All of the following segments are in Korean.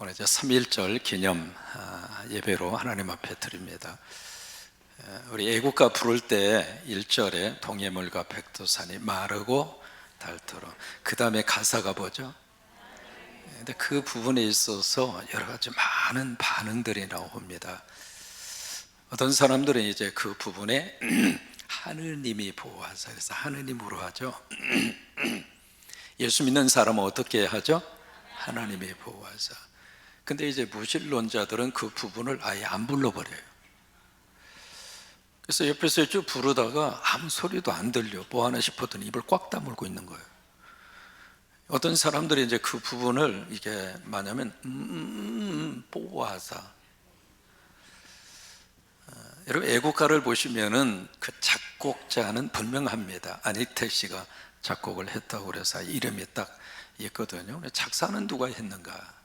오늘 이제 3.1절 기념 예배로 하나님 앞에 드립니다. 우리 애국가 부를 때 1절에 동해물과 백두산이 마르고 닳도록, 그 다음에 가사가 뭐죠? 근데 그 부분에 있어서 여러 가지 많은 반응들이 나옵니다. 어떤 사람들은 이제 그 부분에 하느님이 보호하사, 그래서 하느님으로 하죠. 예수 믿는 사람은 어떻게 하죠? 하나님이 보호하사. 근데 이제 무신론자들은 그 부분을 아예 안 불러버려요. 그래서 옆에서 쭉 부르다가 아무 소리도 안 들려. 뭐 하나 싶었더니 입을 꽉 다물고 있는 거예요. 어떤 사람들이 이제 그 부분을 이게 뭐냐면 보호하사. 여러분 애국가를 보시면은 그 작곡자는 분명합니다. 안익태 씨가 작곡을 했다고 그래서 이름이 딱 있거든요. 작사는 누가 했는가?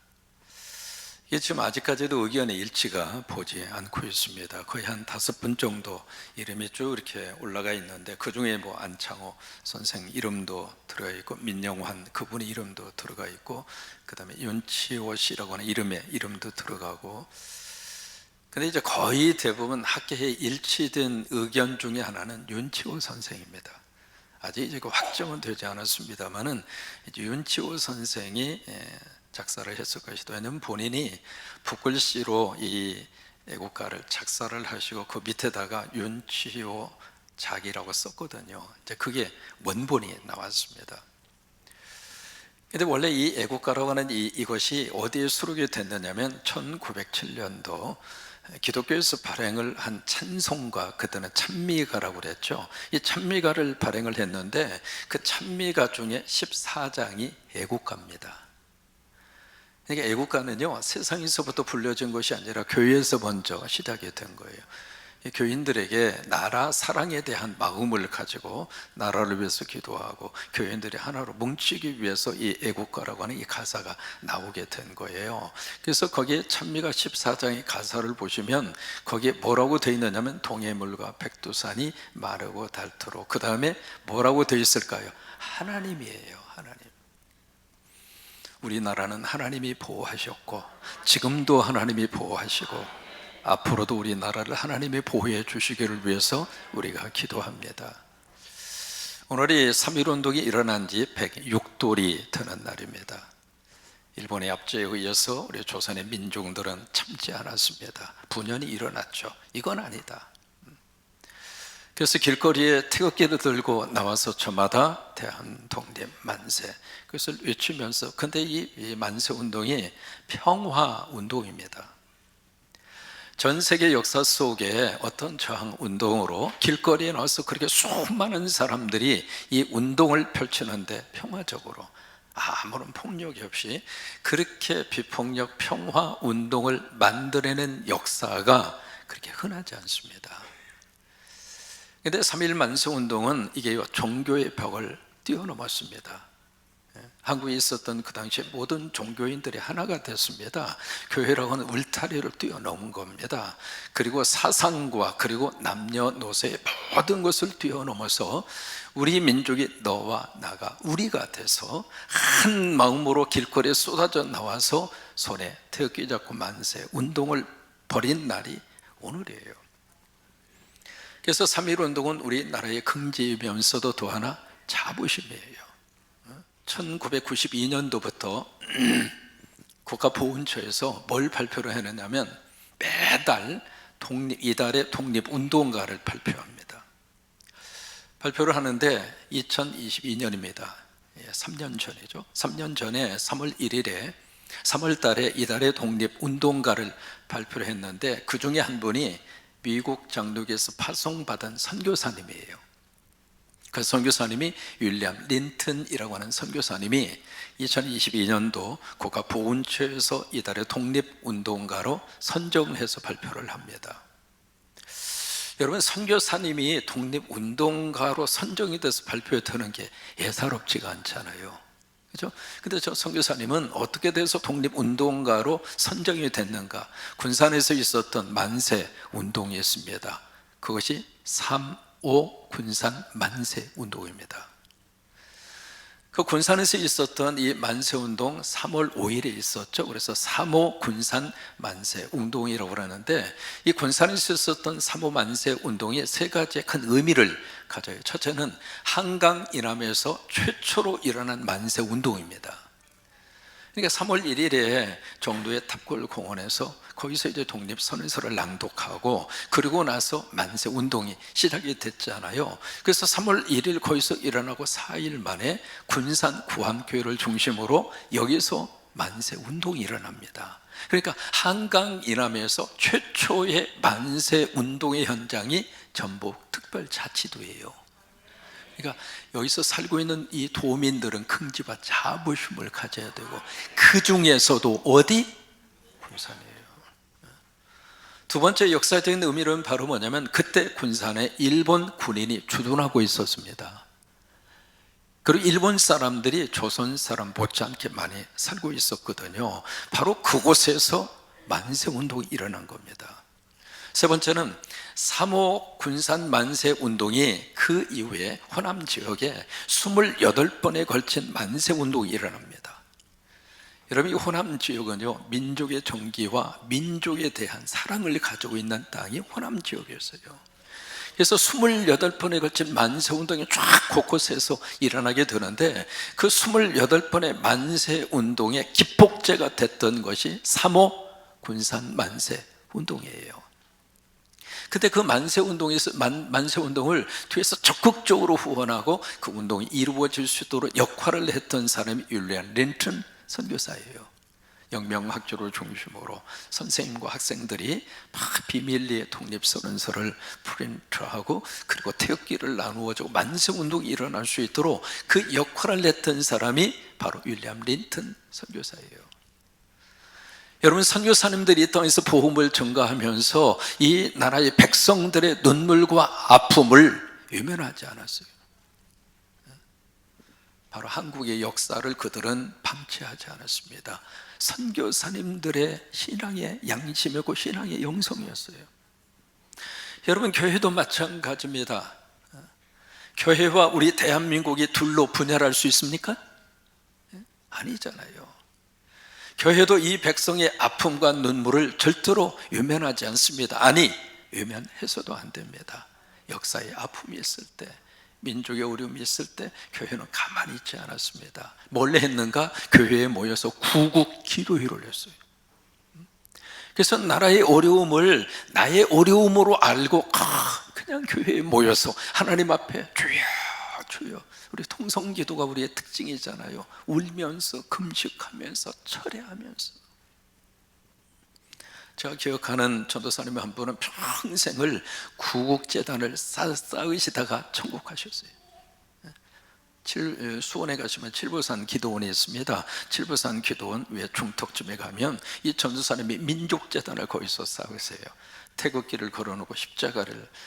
이게 지금 아직까지도 의견의 일치가 보지 않고 있습니다. 거의 한 5분 정도 이름이 쭉 이렇게 올라가 있는데, 그 중에 뭐 안창호 선생 이름도 들어가 있고, 민영환 그분의 이름도 들어가 있고, 그 다음에 윤치호 씨라고 하는 이름도 들어가고. 근데 이제 거의 대부분 학계에 일치된 의견 중에 하나는 윤치호 선생입니다. 아직 이제 그 확정은 되지 않았습니다만은 윤치호 선생이 작사를 했을 것이다. 왜냐하면 본인이 붓글씨로 이 애국가를 작사를 하시고 그 밑에다가 윤치호 작이라고 썼거든요. 이제 그게 원본이 나왔습니다. 근데 원래 이 애국가라고 하는 이것이 어디에 수록이 됐느냐면 1907년도 기독교에서 발행을 한 찬송가, 그때는 찬미가라고 그랬죠. 이 찬미가를 발행을 했는데 그 찬미가 중에 14장이 애국가입니다. 그러니까 애국가는요, 세상에서부터 불려진 것이 아니라 교회에서 먼저 시작이 된 거예요. 교인들에게 나라 사랑에 대한 마음을 가지고 나라를 위해서 기도하고 교인들이 하나로 뭉치기 위해서 이 애국가라고 하는 이 가사가 나오게 된 거예요. 그래서 거기에 찬미가 14장의 가사를 보시면 거기에 뭐라고 되어 있느냐면 동해물과 백두산이 마르고 닳도록, 그 다음에 뭐라고 되어 있을까요? 하나님이에요. 하나님. 우리나라는 하나님이 보호하셨고 지금도 하나님이 보호하시고 앞으로도 우리나라를 하나님이 보호해 주시기를 위해서 우리가 기도합니다. 오늘이 3.1운동이 일어난 지 106돌이 되는 날입니다. 일본의 압제에 의해서 우리 조선의 민중들은 참지 않았습니다. 분연히 일어났죠. 이건 아니다. 그래서 길거리에 태극기를 들고 나와서 저마다 대한독립 만세, 그것을 외치면서, 근데 이 만세 운동이 평화 운동입니다. 전 세계 역사 속에 어떤 저항 운동으로 길거리에 나와서 그렇게 수많은 사람들이 이 운동을 펼치는데 평화적으로 아무런 폭력이 없이 그렇게 비폭력 평화 운동을 만들어낸 역사가 그렇게 흔하지 않습니다. 그런데 3.1 만세 운동은 이게 종교의 벽을 뛰어넘었습니다. 한국에 있었던 그 당시에 모든 종교인들이 하나가 됐습니다. 교회라고 하는 울타리를 뛰어넘은 겁니다. 그리고 사상과 그리고 남녀노소의 모든 것을 뛰어넘어서 우리 민족이 너와 나가 우리가 돼서 한 마음으로 길거리에 쏟아져 나와서 손에 태극기 잡고 만세 운동을 벌인 날이 오늘이에요. 그래서 3.1 운동은 우리나라의 긍지이면서도 또 하나 자부심이에요. 1992년도부터 국가보훈처에서 뭘 발표를 했느냐면 매달 이달의 독립운동가를 발표합니다. 발표를 하는데 2022년입니다. 3년 전이죠. 3년 전에 3월 1일에 3월 달에 이달의 독립운동가를 발표를 했는데 그 중에 한 분이 미국 장로교에서 파송받은 선교사님이에요. 그 선교사님이 윌리엄 린튼이라고 하는 선교사님이 2022년도 국가보훈처에서 이달의 독립운동가로 선정을 해서 발표를 합니다. 여러분, 선교사님이 독립운동가로 선정이 돼서 발표되는 게 예사롭지가 않잖아요. 그렇죠? 근데 저 선교사님은 어떻게 돼서 독립운동가로 선정이 됐는가? 군산에서 있었던 만세 운동이 있습니다. 그것이 3.5 군산 만세 운동입니다. 그 군산에서 있었던 이 만세운동 3월 5일에 있었죠. 그래서 3.5 군산 만세 운동이라고 하는데, 이 군산에서 있었던 3.5 만세 운동이 세 가지의 큰 의미를 가져요. 첫째는 한강 이남에서 최초로 일어난 만세 운동입니다. 그러니까 3월 1일에 정도의 탑골공원에서 거기서 이제 독립선언서를 낭독하고, 그리고 나서 만세 운동이 시작이 됐잖아요. 그래서 3월 1일 거기서 일어나고 4일 만에 군산 구암교회를 중심으로 여기서 만세 운동이 일어납니다. 그러니까 한강 이남에서 최초의 만세 운동의 현장이 전북특별자치도예요. 그러니까 여기서 살고 있는 이 도민들은 긍지와 자부심을 가져야 되고, 그 중에서도 어디? 군산이에요. 두 번째 역사적인 의미는 바로 뭐냐면, 그때 군산에 일본 군인이 주둔하고 있었습니다. 그리고 일본 사람들이 조선 사람 못지않게 많이 살고 있었거든요. 바로 그곳에서 만세운동이 일어난 겁니다. 세 번째는 3.5 군산 만세 운동이 그 이후에 호남 지역에 28번에 걸친 만세 운동이 일어납니다. 여러분, 이 호남 지역은요, 민족의 정기와 민족에 대한 사랑을 가지고 있는 땅이 호남 지역이었어요. 그래서 28번에 걸친 만세 운동이 쫙 곳곳에서 일어나게 되는데, 그 28번의 만세 운동의 기폭제가 됐던 것이 3.5 군산 만세 운동이에요. 그때 그 만세 운동을 뒤에서 적극적으로 후원하고 그 운동이 이루어질 수 있도록 역할을 했던 사람이 윌리엄 린턴 선교사예요. 영명학교를 중심으로 선생님과 학생들이 막 비밀리에 독립선언서를 프린트하고, 그리고 태극기를 나누어주고 만세 운동이 일어날 수 있도록 그 역할을 했던 사람이 바로 윌리엄 린턴 선교사예요. 여러분, 선교사님들이 이 땅에서 복음을 전가하면서 이 나라의 백성들의 눈물과 아픔을 외면하지 않았어요. 바로 한국의 역사를 그들은 방치하지 않았습니다. 선교사님들의 신앙의 양심이고 신앙의 영성이었어요. 여러분, 교회도 마찬가지입니다. 교회와 우리 대한민국이 둘로 분열할 수 있습니까? 아니잖아요. 교회도 이 백성의 아픔과 눈물을 절대로 외면하지 않습니다. 아니, 외면해서도 안 됩니다. 역사의 아픔이 있을 때, 민족의 어려움이 있을 때 교회는 가만히 있지 않았습니다. 몰래 했는가? 교회에 모여서 구국 기도회를 했어요. 그래서 나라의 어려움을 나의 어려움으로 알고 그냥 교회에 모여서 하나님 앞에 주여 주여, 우리 통성기도가 우리의 특징이잖아요. 울면서 금식하면서 철회하면서. 제가 기억하는 전도사님 한 분은 평생을 구국재단을 쌓으시다가 천국하셨어요. 수원에 가시면 칠보산 기도원이 있습니다. 칠보산 기도원 위에 중턱쯤에 가면 이 전도사님이 민족재단을 거기서 쌓으세요. 태극기를 걸어놓고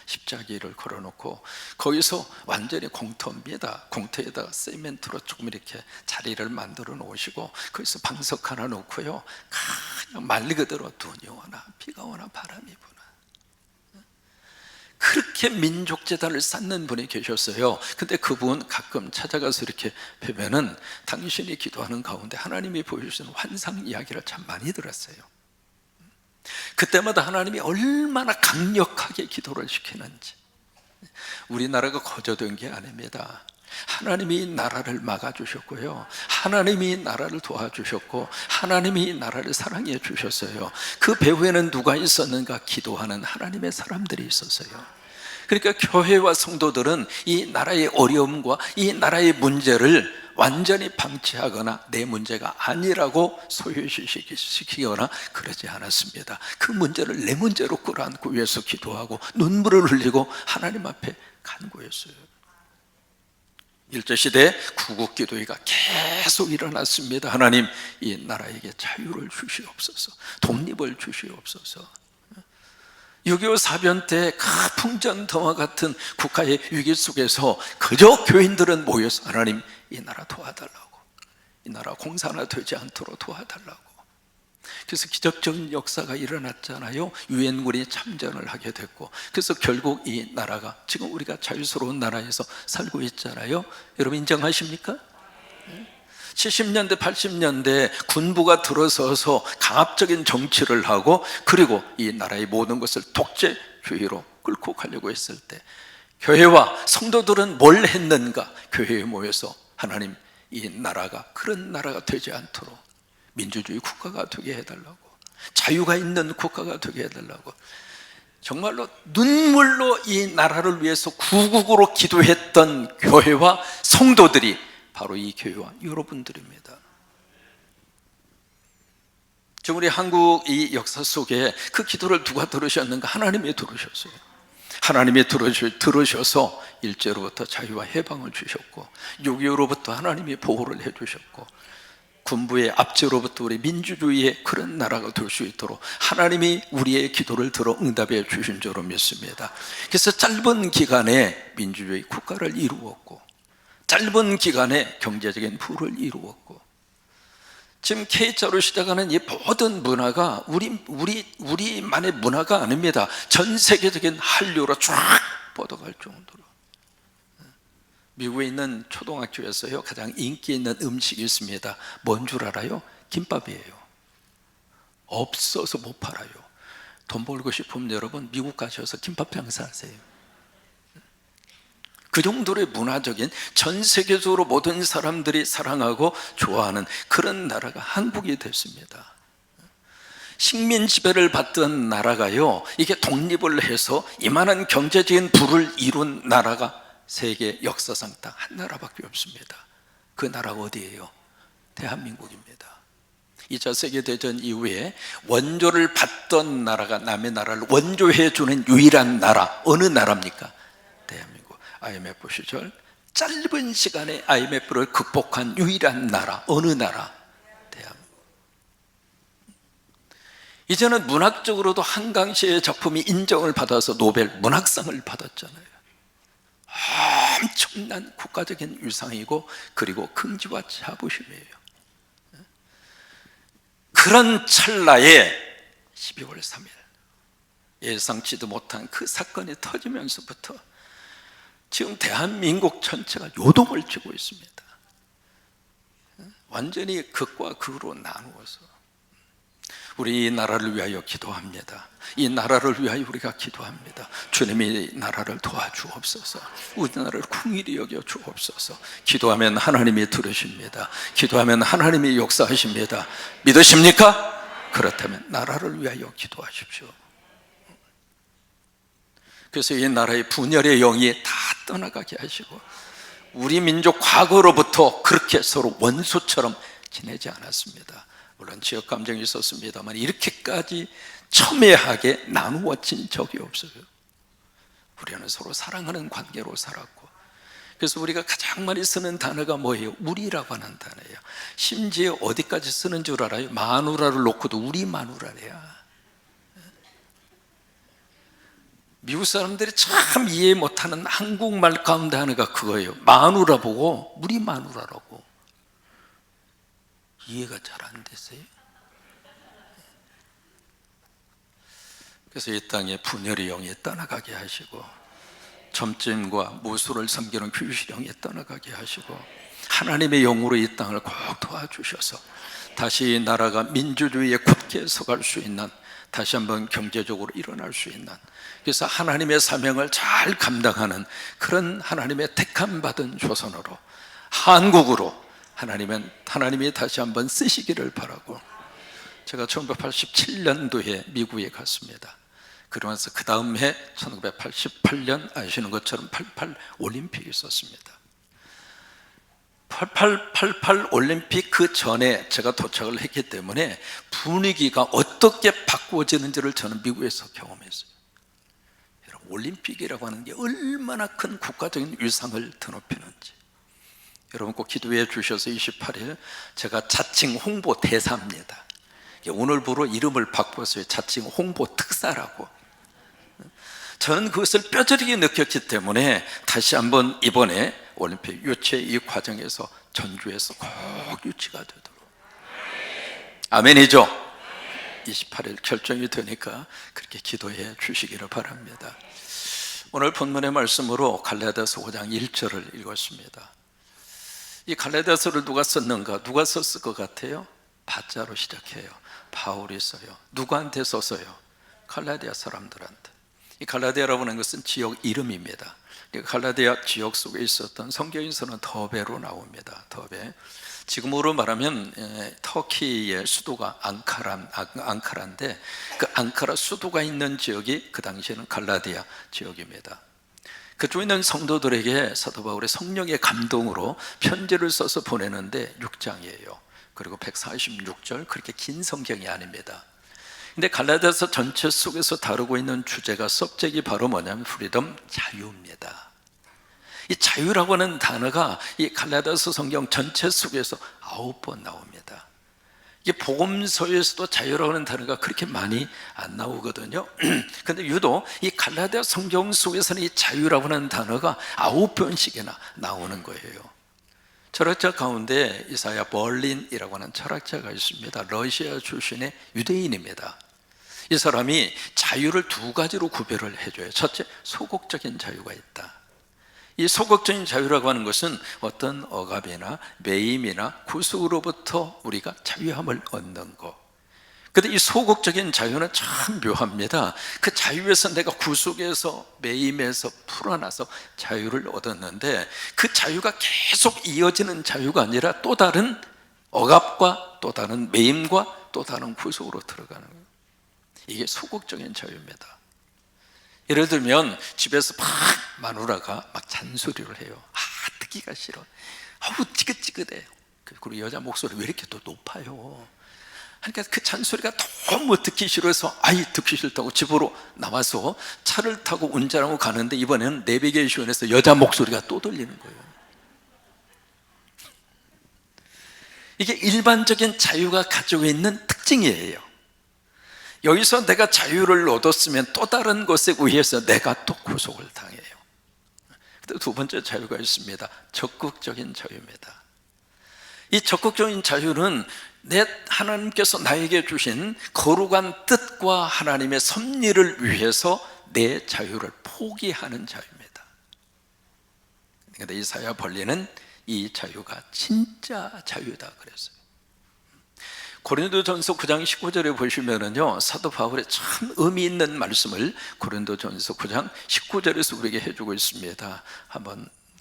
십자기를 걸어놓고 거기서 완전히 공터입니다. 공터에다가 세멘트로 조금 이렇게 자리를 만들어 놓으시고 거기서 방석 하나 놓고요, 그냥 말 그대로 눈이 오나 비가 오나 바람이 부나 그렇게 민족재단을 쌓는 분이 계셨어요. 근데 그분 가끔 찾아가서 이렇게 뵈면은 당신이 기도하는 가운데 하나님이 보여주시는 환상 이야기를 참 많이 들었어요. 그때마다 하나님이 얼마나 강력하게 기도를 시키는지. 우리나라가 거저된 게 아닙니다. 하나님이 나라를 막아주셨고요, 하나님이 나라를 도와주셨고, 하나님이 나라를 사랑해 주셨어요. 그 배후에는 누가 있었는가? 기도하는 하나님의 사람들이 있었어요. 그러니까 교회와 성도들은 이 나라의 어려움과 이 나라의 문제를 완전히 방치하거나 내 문제가 아니라고 소유시키거나 그러지 않았습니다. 그 문제를 내 문제로 끌어안고 위해서 기도하고 눈물을 흘리고 하나님 앞에 간구했어요. 일제시대에 구국기도회가 계속 일어났습니다. 하나님, 이 나라에게 자유를 주시옵소서, 독립을 주시옵소서. 6.25 사변 때 풍전등화 같은 국가의 위기 속에서 그저 교인들은 모여서 하나님, 이 나라 도와달라고, 이 나라 공산화되지 않도록 도와달라고. 그래서 기적적인 역사가 일어났잖아요. 유엔군이 참전을 하게 됐고, 그래서 결국 이 나라가 지금 우리가 자유스러운 나라에서 살고 있잖아요. 여러분 인정하십니까? 70년대 80년대 군부가 들어서서 강압적인 정치를 하고 그리고 이 나라의 모든 것을 독재주의로 끌고 가려고 했을 때 교회와 성도들은 뭘 했는가? 교회에 모여서 하나님, 이 나라가 그런 나라가 되지 않도록 민주주의 국가가 되게 해달라고, 자유가 있는 국가가 되게 해달라고, 정말로 눈물로 이 나라를 위해서 구국으로 기도했던 교회와 성도들이 바로 이 교회와 여러분들입니다. 지금 우리 한국 이 역사 속에 그 기도를 누가 들으셨는가? 하나님이 들으셨어요. 하나님이 들으셔서 일제로부터 자유와 해방을 주셨고, 6.25로부터 하나님이 보호를 해주셨고, 군부의 압제로부터 우리 민주주의의 그런 나라가 될 수 있도록 하나님이 우리의 기도를 들어 응답해 주신 줄로 믿습니다. 그래서 짧은 기간에 민주주의 국가를 이루었고, 짧은 기간에 경제적인 부를 이루었고, 지금 K자로 시작하는 이 모든 문화가 우리만의 문화가 아닙니다. 전 세계적인 한류로 쫙 뻗어갈 정도로. 미국에 있는 초등학교에서요, 가장 인기 있는 음식이 있습니다. 뭔 줄 알아요? 김밥이에요. 없어서 못 팔아요. 돈 벌고 싶으면 여러분 미국 가셔서 김밥 장사하세요. 그 정도의 문화적인, 전 세계적으로 모든 사람들이 사랑하고 좋아하는 그런 나라가 한국이 됐습니다. 식민 지배를 받던 나라가요, 이게 독립을 해서 이만한 경제적인 부를 이룬 나라가 세계 역사상 딱 한 나라밖에 없습니다. 그 나라가 어디예요? 대한민국입니다. 2차 세계대전 이후에 원조를 받던 나라가 남의 나라를 원조해주는 유일한 나라, 어느 나라입니까? 대한민국. IMF 시절 짧은 시간에 IMF를 극복한 유일한 나라, 어느 나라? 대한민국. 이제는 문학적으로도 한강 씨의 작품이 인정을 받아서 노벨 문학상을 받았잖아요. 엄청난 국가적인 위상이고, 그리고 긍지와 자부심이에요. 그런 찰나에 12월 3일 예상치도 못한 그 사건이 터지면서부터 지금 대한민국 전체가 요동을 치고 있습니다. 완전히 극과 극으로 나누어서 우리 이 나라를 위하여 기도합니다. 이 나라를 위하여 우리가 기도합니다. 주님이 이 나라를 도와주옵소서. 우리나라를 긍휼히 여겨 주옵소서. 기도하면 하나님이 들으십니다. 기도하면 하나님이 역사하십니다. 믿으십니까? 그렇다면 나라를 위하여 기도하십시오. 그래서 이 나라의 분열의 영이 다 떠나가게 하시고, 우리 민족 과거로부터 그렇게 서로 원수처럼 지내지 않았습니다. 물론 지역 감정이 있었습니다만 이렇게까지 첨예하게 나누어진 적이 없어요. 우리는 서로 사랑하는 관계로 살았고, 그래서 우리가 가장 많이 쓰는 단어가 뭐예요? 우리라고 하는 단어예요. 심지어 어디까지 쓰는 줄 알아요? 마누라를 놓고도 우리 마누라래야. 미국 사람들이 참 이해 못하는 한국말 가운데 하나가 그거예요. 마누라 보고 우리 마누라라고. 이해가 잘 안 됐어요. 그래서 이 땅에 분열의 영이 떠나가게 하시고, 점점과 무술을 섬기는 귀신의 영이 떠나가게 하시고, 하나님의 영으로 이 땅을 꼭 도와주셔서 다시 이 나라가 민주주의에 굳게 서갈 수 있는, 다시 한번 경제적으로 일어날 수 있는, 그래서 하나님의 사명을 잘 감당하는 그런 하나님의 택함 받은 조선으로, 한국으로 하나님이 다시 한번 쓰시기를 바라고, 제가 1987년도에 미국에 갔습니다. 그러면서 그 다음 해 1988년 아시는 것처럼 88 올림픽이 있었습니다. 88 올림픽 그 전에 제가 도착을 했기 때문에 분위기가 어떻게 바꾸어지는지를 저는 미국에서 경험했어요. 여러분, 올림픽이라고 하는 게 얼마나 큰 국가적인 위상을 드높이는지 여러분 꼭 기도해 주셔서 28일 제가 자칭 홍보 대사입니다. 오늘부로 이름을 바꿨어요. 자칭 홍보 특사라고. 저는 그것을 뼈저리게 느꼈기 때문에 다시 한번 이번에 올림픽 유치 이 과정에서 전주에서 꼭 유치가 되도록. 아멘이죠? 28일 결정이 되니까 그렇게 기도해 주시기를 바랍니다. 오늘 본문의 말씀으로 갈라디아서 5장 1절을 읽었습니다. 이 갈라디아서를 누가 썼는가? 누가 썼을 것 같아요? 바자로 시작해요. 바울이 써요. 누구한테 썼어요? 갈라디아 사람들한테. 이 갈라디아라고 하는 것은 지역 이름입니다. 갈라디아 지역 속에 있었던 성경에서는 더베로 나옵니다. 더베. 지금으로 말하면 터키의 수도가 앙카라인데 그 앙카라 수도가 있는 지역이 그 당시에는 갈라디아 지역입니다. 그쪽에 있는 성도들에게 사도 바울의 성령의 감동으로 편지를 써서 보내는데 6장이에요. 그리고 146절, 그렇게 긴 성경이 아닙니다. 근데 갈라디아서 전체 속에서 다루고 있는 주제가 서브젝이 바로 뭐냐면 프리덤, 자유입니다. 이 자유라고 하는 단어가 이 갈라디아서 성경 전체 속에서 9번 나옵니다. 이게 복음서에서도 자유라고 하는 단어가 그렇게 많이 안 나오거든요. 근데 유독 이 갈라디아 성경 속에서는 이 자유라고 하는 단어가 9번씩이나 나오는 거예요. 철학자 가운데 이사야 벌린이라고 하는 철학자가 있습니다. 러시아 출신의 유대인입니다. 이 사람이 자유를 두 가지로 구별을 해줘요. 첫째, 소극적인 자유가 있다. 이 소극적인 자유라고 하는 것은 어떤 억압이나 매임이나 구속으로부터 우리가 자유함을 얻는 것. 그런데 이 소극적인 자유는 참 묘합니다. 그 자유에서 내가 구속에서 매임에서 풀어나서 자유를 얻었는데 그 자유가 계속 이어지는 자유가 아니라 또 다른 억압과 또 다른 매임과 또 다른 구속으로 들어가는 거예요. 이게 소극적인 자유입니다. 예를 들면 집에서 막 마누라가 막 잔소리를 해요. 듣기가 싫어. 아우 찌긋찌긋해. 그리고 여자 목소리 왜 이렇게 또 높아요? 그러니까 그 잔소리가 너무 듣기 싫어서 듣기 싫다고 집으로 나와서 차를 타고 운전하고 가는데 이번에는 내비게이션에서 여자 목소리가 또 들리는 거예요. 이게 일반적인 자유가 가지고 있는 특징이에요. 여기서 내가 자유를 얻었으면 또 다른 것에 의해서 내가 또 구속을 당해요. 두 번째 자유가 있습니다. 적극적인 자유입니다. 이 적극적인 자유는 하나님께서 나에게 주신 거룩한 뜻과 하나님의 섭리를 위해서 내 자유를 포기하는 자유입니다. 그런데 이사야 벌리는 이 자유가 진짜 자유다 그랬어요. 고린도전서 9장 19절에 보시면은요, 사도 바울의 참 의미 있는 말씀을 고린도전서 9장 19절에서 우리에게 해주고 있습니다.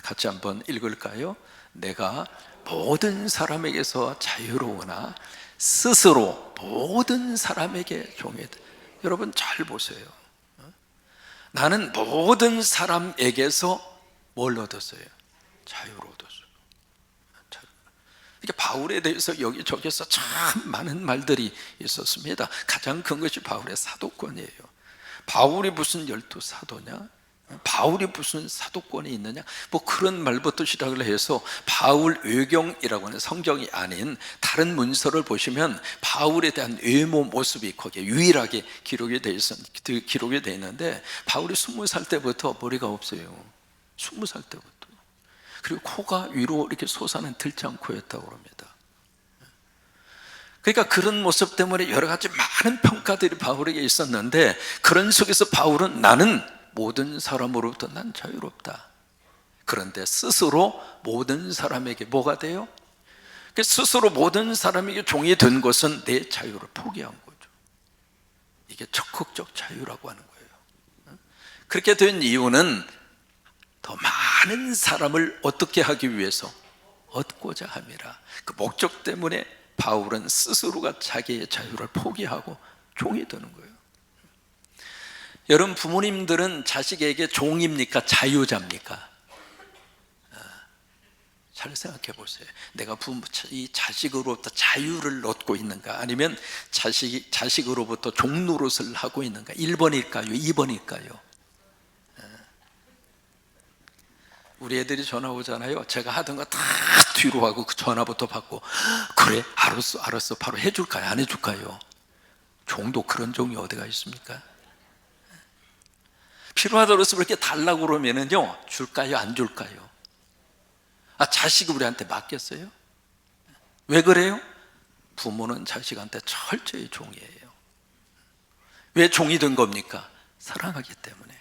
같이 한번 읽을까요? 내가 모든 사람에게서 자유로우나 스스로 모든 사람에게 종이다. 여러분 잘 보세요. 나는 모든 사람에게서 뭘 얻었어요? 자유를 얻었어요. 이게 바울에 대해서 여기저기서 참 많은 말들이 있었습니다. 가장 큰 것이 바울의 사도권이에요. 바울이 무슨 12사도냐? 바울이 무슨 사도권이 있느냐? 그런 말부터 시작을 해서 바울 외경이라고 하는 성경이 아닌 다른 문서를 보시면 바울에 대한 외모 모습이 거기에 유일하게 기록이 되어 있는데 바울이 20살 때부터 머리가 없어요. 20살 때부터. 그리고 코가 위로 이렇게 솟아는 들장코였다고 합니다. 그러니까 그런 모습 때문에 여러 가지 많은 평가들이 바울에게 있었는데 그런 속에서 바울은 나는 모든 사람으로부터 난 자유롭다. 그런데 스스로 모든 사람에게 뭐가 돼요? 스스로 모든 사람에게 종이 된 것은 내 자유를 포기한 거죠. 이게 적극적 자유라고 하는 거예요. 그렇게 된 이유는 더 많은 사람을 어떻게 하기 위해서 얻고자 함이라. 그 목적 때문에 바울은 스스로가 자기의 자유를 포기하고 종이 되는 거예요. 여러분 부모님들은 자식에게 종입니까? 자유자입니까? 잘 생각해 보세요. 내가 이 자식으로부터 자유를 얻고 있는가? 아니면 자식으로부터 종노릇을 하고 있는가? 1번일까요? 2번일까요? 우리 애들이 전화 오잖아요. 제가 하던 거 다 뒤로 하고 그 전화부터 받고 그래 알았어 바로 해줄까요? 안 해줄까요? 종도 그런 종이 어디가 있습니까? 필요하다고 해서 이렇게 달라고 그러면은요 줄까요? 안 줄까요? 자식이 우리한테 맡겼어요? 왜 그래요? 부모는 자식한테 철저히 종이에요. 왜 종이 된 겁니까? 사랑하기 때문에.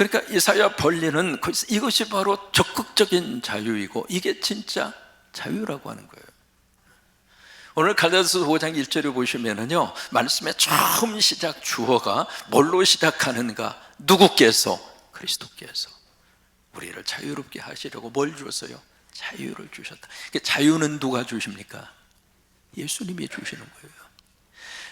그러니까 이사야 본리는 이것이 바로 적극적인 자유이고 이게 진짜 자유라고 하는 거예요. 오늘 갈라디아서 5장 1절에 보시면은요, 말씀의 처음 시작 주어가 뭘로 시작하는가? 누구께서? 그리스도께서 우리를 자유롭게 하시려고 뭘 주었어요? 자유를 주셨다. 자유는 누가 주십니까? 예수님이 주시는 거예요.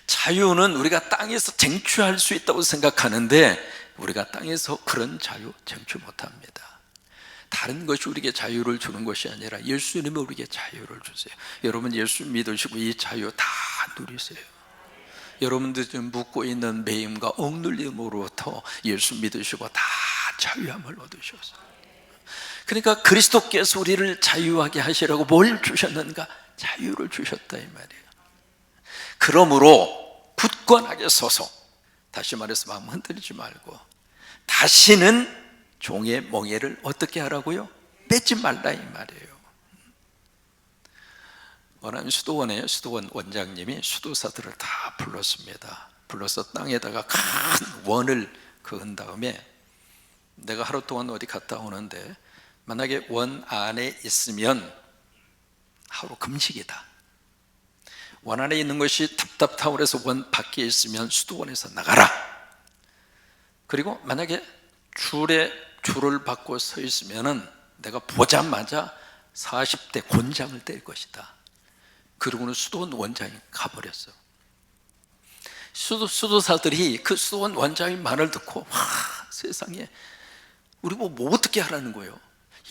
자유는 우리가 땅에서 쟁취할 수 있다고 생각하는데 우리가 땅에서 그런 자유 쟁취 못합니다. 다른 것이 우리에게 자유를 주는 것이 아니라 예수님이 우리에게 자유를 주세요. 여러분 예수 믿으시고 이 자유 다 누리세요. 여러분들 지금 묻고 있는 매임과 억눌림으로부터 예수 믿으시고 다 자유함을 얻으셨어요. 그러니까 그리스도께서 우리를 자유하게 하시라고 뭘 주셨는가? 자유를 주셨다 이 말이에요. 그러므로 굳건하게 서서, 다시 말해서 마음 흔들리지 말고 다시는 종의 멍에를 어떻게 하라고요? 맺지 말라 이 말이에요. 원하면 수도원 원장님이 수도사들을 다 불렀습니다. 불러서 땅에다가 큰 원을 그은 다음에 내가 하루 동안 어디 갔다 오는데 만약에 원 안에 있으면 하루 금식이다. 원 안에 있는 것이 답답하고 해서 원 밖에 있으면 수도원에서 나가라. 그리고 만약에 줄을 받고 서 있으면은 내가 보자마자 40대 곤장을 뗄 것이다. 그러고는 수도원 원장이 가버렸어. 수도사들이 그 수도원 원장의 말을 듣고 와, 세상에 우리 뭐 어떻게 하라는 거예요?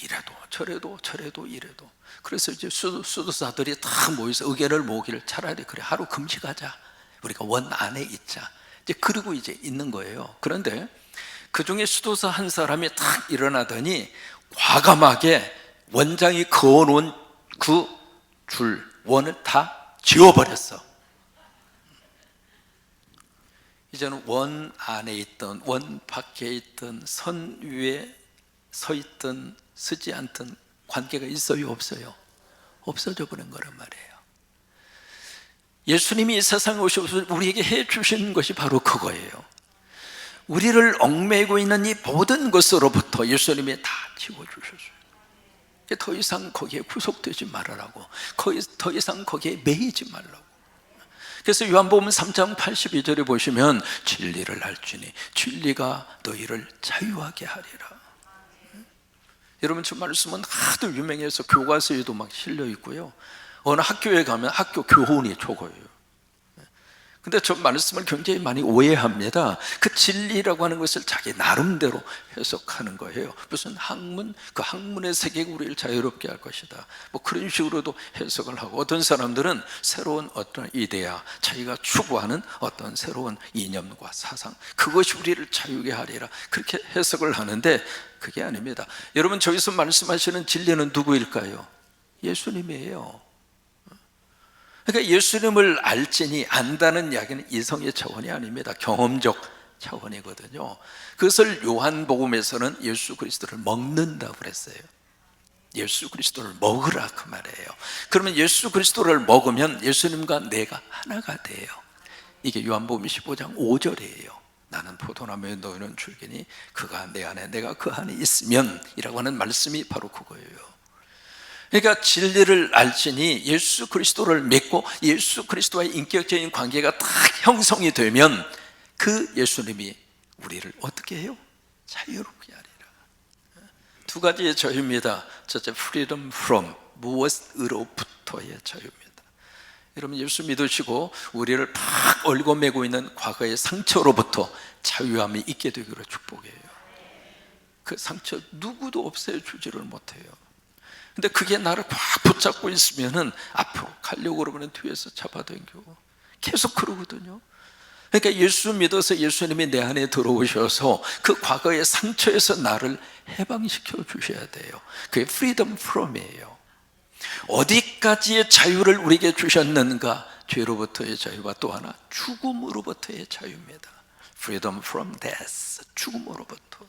이래도 저래도 이래도. 그래서 이제 수도사들이 다 모여서 의견을 모으기를 차라리 그래 하루 금식하자. 우리가 원 안에 있자. 이제 그러고 이제 있는 거예요. 그런데 그 중에 수도사 한 사람이 딱 일어나더니 과감하게 원장이 그어놓은 그 원을 다 지워버렸어. 이제는 원 안에 있던 원 밖에 있던 선 위에 서 있던 서지 않던 관계가 있어요 없어요? 없어져 버린 거란 말이에요. 예수님이 이 세상에 오셔서 우리에게 해주신 것이 바로 그거예요. 우리를 얽매이고 있는 이 모든 것으로부터 예수님이 다 지워주셨어요. 더 이상 거기에 구속되지 말아라고, 더 이상 거기에 매이지 말라고. 그래서 요한복음 3장 82절에 보시면 진리를 알지니 진리가 너희를 자유하게 하리라. 여러분 저 말씀은 하도 유명해서 교과서에도 막 실려 있고요, 어느 학교에 가면 학교 교훈이 저거예요. 근데 저 말씀을 굉장히 많이 오해합니다. 그 진리라고 하는 것을 자기 나름대로 해석하는 거예요. 무슨 학문, 그 학문의 세계가 우리를 자유롭게 할 것이다, 뭐 그런 식으로도 해석을 하고, 어떤 사람들은 새로운 어떤 이데아, 자기가 추구하는 어떤 새로운 이념과 사상, 그것이 우리를 자유하게 하리라, 그렇게 해석을 하는데 그게 아닙니다. 여러분 저기서 말씀하시는 진리는 누구일까요? 예수님이에요. 그러니까 예수님을 알지니, 안다는 이야기는 이성의 차원이 아닙니다. 경험적 차원이거든요. 그것을 요한복음에서는 예수 그리스도를 먹는다고 그랬어요. 예수 그리스도를 먹으라 그 말이에요. 그러면 예수 그리스도를 먹으면 예수님과 내가 하나가 돼요. 이게 요한복음 15장 5절이에요. 나는 포도나무에 너희는 줄기니 그가 내 안에 내가 그 안에 있으면 이라고 하는 말씀이 바로 그거예요. 그러니까 진리를 알지니 예수 그리스도를 믿고 예수 그리스도와의 인격적인 관계가 딱 형성이 되면 그 예수님이 우리를 어떻게 해요? 자유롭게 하리라. 두 가지의 자유입니다. 첫째, freedom from, 무엇으로부터의 자유입니다. 여러분 예수 믿으시고 우리를 팍 얽어매고 있는 과거의 상처로부터 자유함이 있게 되기를 축복해요. 그 상처 누구도 없애주지를 못해요. 근데 그게 나를 꽉 붙잡고 있으면은 앞으로 가려고 그러면 뒤에서 잡아당기고 계속 그러거든요. 그러니까 예수 믿어서 예수님이 내 안에 들어오셔서 그 과거의 상처에서 나를 해방시켜 주셔야 돼요. 그게 freedom from이에요. 어디까지의 자유를 우리에게 주셨는가? 죄로부터의 자유와 또 하나 죽음으로부터의 자유입니다. freedom from death, 죽음으로부터.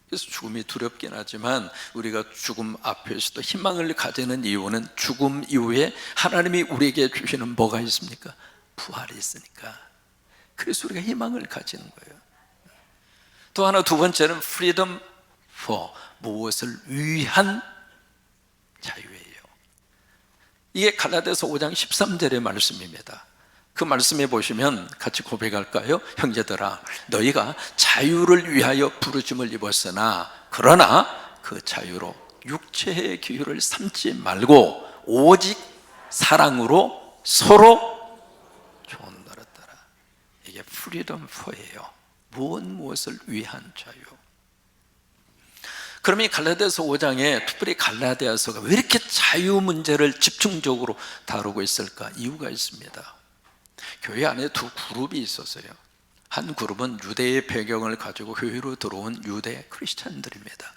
그래서 죽음이 두렵긴 하지만 우리가 죽음 앞에서도 희망을 가지는 이유는 죽음 이후에 하나님이 우리에게 주시는 뭐가 있습니까? 부활이 있으니까. 그래서 우리가 희망을 가지는 거예요. 또 하나 두 번째는 freedom for, 무엇을 위한 자유예요. 이게 갈라디아서 5장 13절의 말씀입니다. 그 말씀에 보시면 같이 고백할까요? 형제들아, 너희가 자유를 위하여 부르심을 입었으나 그러나 그 자유로 육체의 기유를 삼지 말고 오직 사랑으로 서로 좋은 나라 따라. 이게 freedom for예요. 무엇을 위한 자유. 그러면 이 갈라디아서 5장에 특별히 갈라디아서가 왜 이렇게 자유 문제를 집중적으로 다루고 있을까? 이유가 있습니다. 교회 안에 두 그룹이 있었어요. 한 그룹은 유대의 배경을 가지고 교회로 들어온 유대 크리스찬들입니다.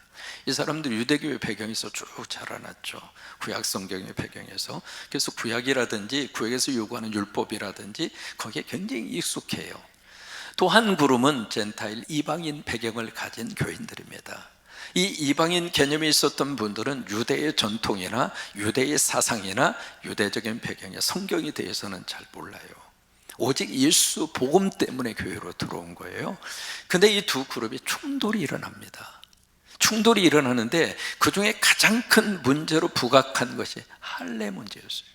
이 사람들 유대교의 배경에서 쭉 자라났죠. 구약 성경의 배경에서. 그래서 구약이라든지 구약에서 요구하는 율법이라든지 거기에 굉장히 익숙해요. 또 한 그룹은 젠타일 이방인 배경을 가진 교인들입니다. 이 이방인 개념이 있었던 분들은 유대의 전통이나 유대의 사상이나 유대적인 배경의 성경에 대해서는 잘 몰라요. 오직 예수 복음 때문에 교회로 들어온 거예요. 근데 이 두 그룹이 충돌이 일어납니다. 충돌이 일어나는데 그 중에 가장 큰 문제로 부각한 것이 할례 문제였어요.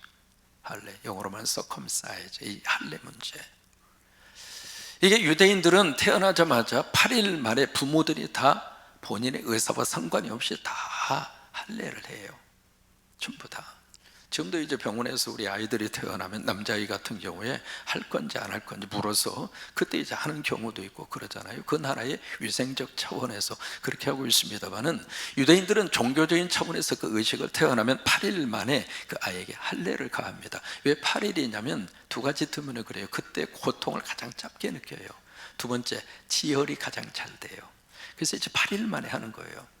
할례, 영어로만 circumcise, 이 할례 문제. 이게 유대인들은 태어나자마자 8일 만에 부모들이 다 본인의 의사와 상관이 없이 다 할례를 해요. 전부 다. 지금도 이제 병원에서 우리 아이들이 태어나면 남자아이 같은 경우에 할 건지 안 할 건지 물어서 그때 이제 하는 경우도 있고 그러잖아요. 그 나라의 위생적 차원에서 그렇게 하고 있습니다만은 유대인들은 종교적인 차원에서 그 의식을 태어나면 8일 만에 그 아이에게 할례를 가합니다. 왜 8일이냐면 두 가지 때문에 그래요. 그때 고통을 가장 짧게 느껴요. 두 번째, 지혈이 가장 잘 돼요. 그래서 이제 8일 만에 하는 거예요.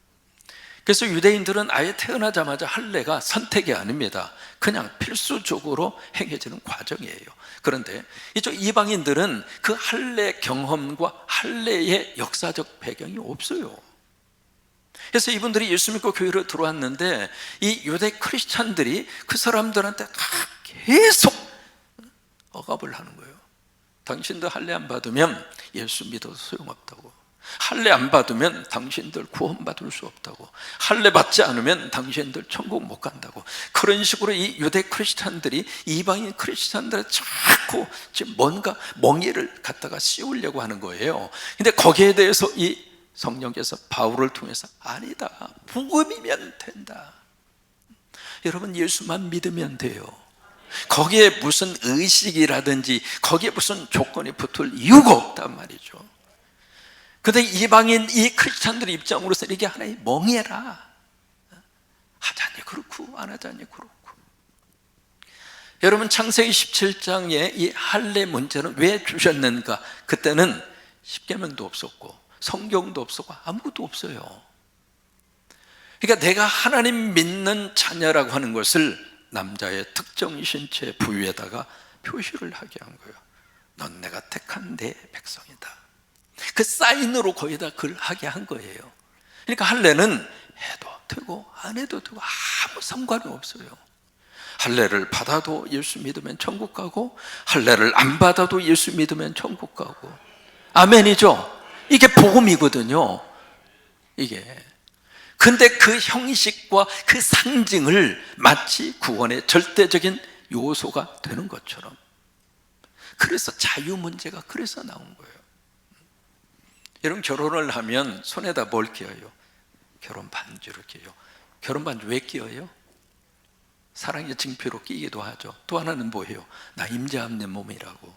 그래서 유대인들은 아예 태어나자마자 할례가 선택이 아닙니다. 그냥 필수적으로 행해지는 과정이에요. 그런데 이쪽 이방인들은 그 할례 경험과 할례의 역사적 배경이 없어요. 그래서 이분들이 예수 믿고 교회로 들어왔는데 이 유대 크리스찬들이 그 사람들한테 계속 억압을 하는 거예요. 당신들 할례 안 받으면 예수 믿어도 소용없다고. 할례 안 받으면 당신들 구원받을 수 없다고. 할례 받지 않으면 당신들 천국 못 간다고. 그런 식으로 이 유대 크리스찬들이 이방인 크리스찬들에 자꾸 지금 뭔가 멍에를 갖다가 씌우려고 하는 거예요. 근데 거기에 대해서 이 성령께서 바울을 통해서 아니다, 복음이면 된다. 여러분, 예수만 믿으면 돼요. 거기에 무슨 의식이라든지 거기에 무슨 조건이 붙을 이유가 없단 말이죠. 근데 이방인 이 크리스찬들의 입장으로서 이게 하나의 멍해라. 하자니 그렇고 안 하자니 그렇고. 여러분, 창세기 17장에 이 할례 문제는 왜 주셨는가? 그때는 십계명도 없었고 성경도 없었고 아무것도 없어요. 그러니까 내가 하나님 믿는 자녀라고 하는 것을 남자의 특정 신체 부위에다가 표시를 하게 한 거예요. 넌 내가 택한 내 백성이다. 그 사인으로 거기다 그걸 하게 한 거예요. 그러니까 할례는 해도 되고 안 해도 되고 아무 상관이 없어요. 할례를 받아도 예수 믿으면 천국 가고 할례를 안 받아도 예수 믿으면 천국 가고. 아멘이죠? 이게 복음이거든요. 이게. 근데 그 형식과 그 상징을 마치 구원의 절대적인 요소가 되는 것처럼. 그래서 자유 문제가 그래서 나온 거예요. 여러분, 결혼을 하면 손에다 뭘 끼워요? 결혼 반지를 끼워요. 결혼 반지 왜 끼워요? 사랑의 증표로 끼기도 하죠. 또 하나는 뭐예요? 나 임자한 내 몸이라고,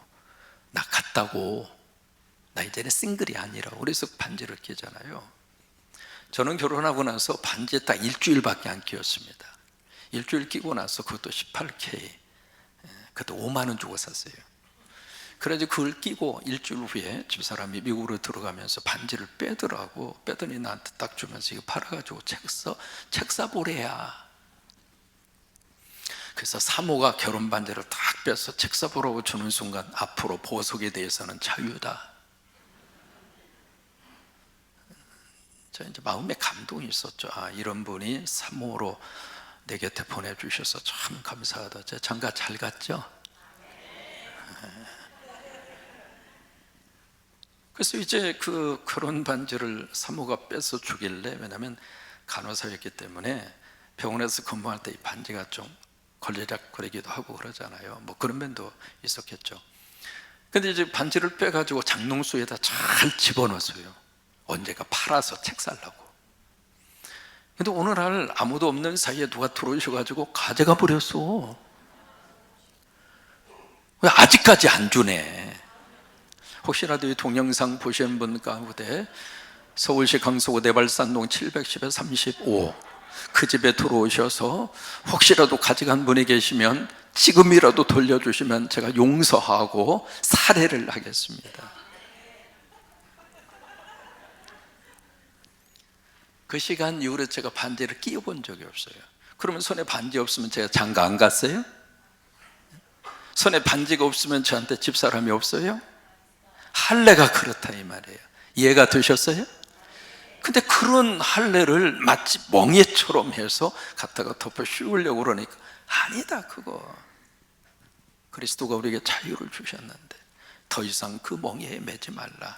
나 같다고, 나 이제는 싱글이 아니라고. 그래서 반지를 끼잖아요. 저는 결혼하고 나서 반지에 딱 일주일밖에 안 끼웠습니다. 일주일 끼고 나서 그것도 18K, 그것도 5만 원 주고 샀어요. 그래서 그걸 끼고 일주일 후에 집사람이 미국으로 들어가면서 반지를 빼더라고. 빼더니 나한테 딱 주면서 이거 팔아가지고 책 사보래야. 그래서 사모가 결혼 반지를 딱 빼서 책 사보라고 주는 순간 앞으로 보석에 대해서는 자유다. 저 이제 마음에 감동이 있었죠. 아, 이런 분이 사모로 내 곁에 보내주셔서 참 감사하다. 제 장가 잘 갔죠? 그래서 이제 그 결혼 반지를 사모가 뺏어 주길래, 왜냐하면 간호사였기 때문에 병원에서 근무할 때 이 반지가 좀 걸리적거리기도 하고 그러잖아요. 뭐 그런 면도 있었겠죠. 근데 이제 반지를 빼가지고 장롱수에다 잘 집어넣었어요. 언제가 팔아서 책 살라고. 근데 어느 날 아무도 없는 사이에 누가 들어오셔가지고 가져가 버렸어. 왜 아직까지 안 주네. 혹시라도 이 동영상 보신 분 가운데 서울시 강서구 내발산동 710에 35 그 집에 들어오셔서 혹시라도 가져간 분이 계시면 지금이라도 돌려주시면 제가 용서하고 살해를 하겠습니다. 그 시간 이후로 제가 반지를 끼워본 적이 없어요. 그러면 손에 반지 없으면 제가 장가 안 갔어요? 손에 반지가 없으면 저한테 집사람이 없어요? 할례가 그렇다 이 말이에요. 이해가 되셨어요? 근데 그런 할례를 마치 멍에처럼 해서 갖다가 덮어 씌우려고 그러니까 아니다 그거. 그리스도가 우리에게 자유를 주셨는데 더 이상 그 멍에에 매지 말라.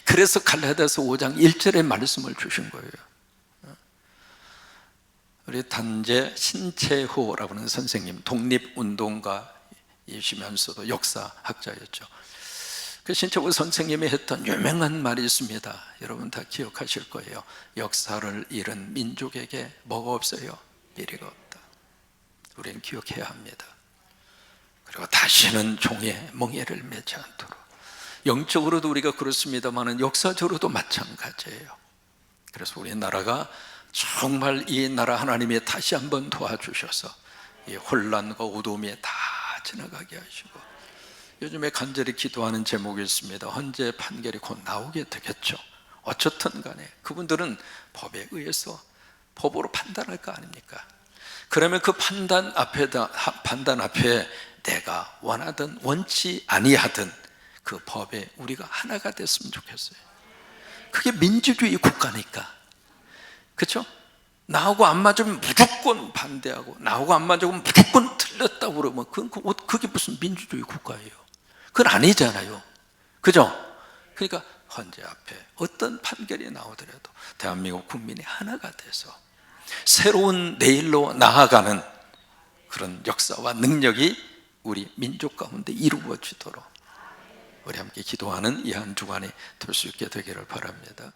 그래서 갈라디아서 5장 1절의 말씀을 주신 거예요. 우리 단재 신채호라고 하는 선생님, 독립운동가이시면서도 역사학자였죠. 그 신채호 선생님이 했던 유명한 말이 있습니다. 여러분 다 기억하실 거예요. 역사를 잃은 민족에게 뭐가 없어요? 미래가 없다. 우리는 기억해야 합니다. 그리고 다시는 종의 멍에를 매지 않도록. 영적으로도 우리가 그렇습니다만 역사적으로도 마찬가지예요. 그래서 우리나라가 정말 이 나라 하나님이 다시 한번 도와주셔서 이 혼란과 어두움에 다 지나가게 하시고, 요즘에 간절히 기도하는 제목이 있습니다. 헌재 판결이 곧 나오게 되겠죠. 어쨌든 간에 그분들은 법에 의해서 법으로 판단할 거 아닙니까? 그러면 그 판단 앞에 내가 원하든 원치 아니하든 그 법에 우리가 하나가 됐으면 좋겠어요. 그게 민주주의 국가니까. 그렇죠? 나하고 안 맞으면 무조건 반대하고 나하고 안 맞으면 무조건 틀렸다고 그러면 그게 무슨 민주주의 국가예요? 그건 아니잖아요. 그죠? 그러니까 헌재 앞에 어떤 판결이 나오더라도 대한민국 국민이 하나가 돼서 새로운 내일로 나아가는 그런 역사와 능력이 우리 민족 가운데 이루어지도록 우리 함께 기도하는 이 한 주간이 될 수 있게 되기를 바랍니다.